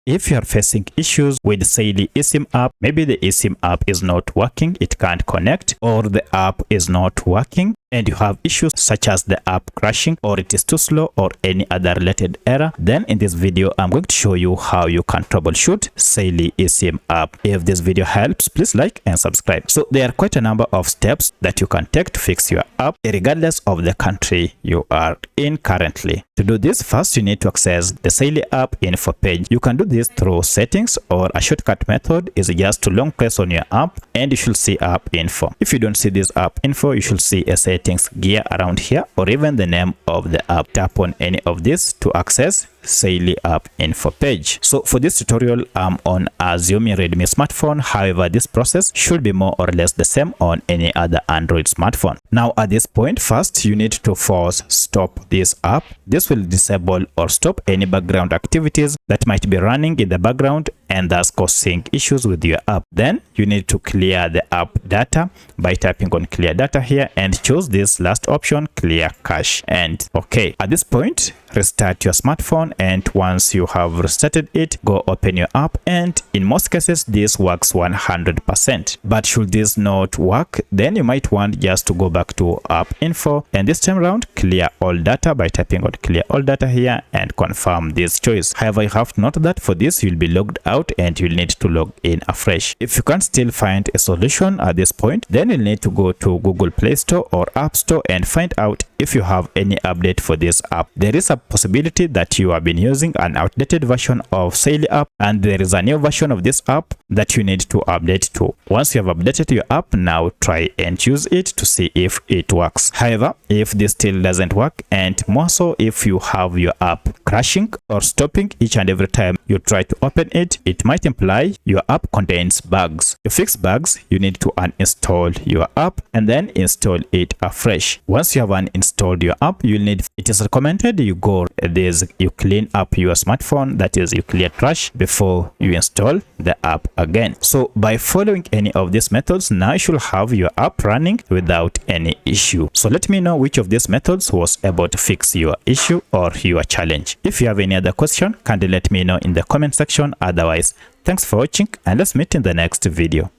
If you are facing issues with Saily eSIM app, maybe the eSIM app is not working, it can't connect, or the app is not working, and you have issues such as the app crashing, or it is too slow, or any other related error, then in this video I'm going to show you how you can troubleshoot Saily eSIM app. If this video helps, please like and subscribe. So there are quite a number of steps that you can take to fix your app regardless of the country you are in currently. To do this, first you need to access the Saily app info page. You can do this through settings, or a shortcut method is just to long press on your app and you should see app info. If you don't see this app info, you should see a settings gear around here, or even the name of the app. Tap on any of this to access Saily app info page. So for this tutorial, I'm on a Xiaomi Redmi smartphone. However, this process should be more or less the same on any other Android smartphone. Now at this point, first you need to force stop this app. This will disable or stop any background activities that might be running in the background and thus causing issues with your app. Then you need to clear the app data by tapping on clear data here and choose this last option, clear cache, and okay. At this point, restart your smartphone, and once you have restarted it, go open your app, and in most cases this works 100%. But should this not work, then you might want just to go back to app info, and this time around clear all data by tapping on clear all data here and confirm this choice. However, you have to note that for this you'll be logged out and you'll need to log in afresh. If you can't still find a solution at this point, then you'll need to go to Google Play Store or App Store and find out if you have any update for this app. There is a possibility that you have been using an outdated version of Saily app, and there is a new version of this app that you need to update to. Once you have updated your app, now try and use it to see if it works. However, if this still doesn't work, and more so if you have your app crashing or stopping each and every time you try to open it, it might imply your app contains bugs. To fix bugs, you need to uninstall your app and then install it afresh. Once you have uninstalled your app, it is recommended you you clean up your smartphone, that is, you clear trash before you install the app again. So by following any of these methods, now you should have your app running without any issue. So let me know which of these methods was able to fix your issue or your challenge. If you have any other question, kindly let me know in the comment section. Otherwise, thanks for watching, and let's meet in the next video.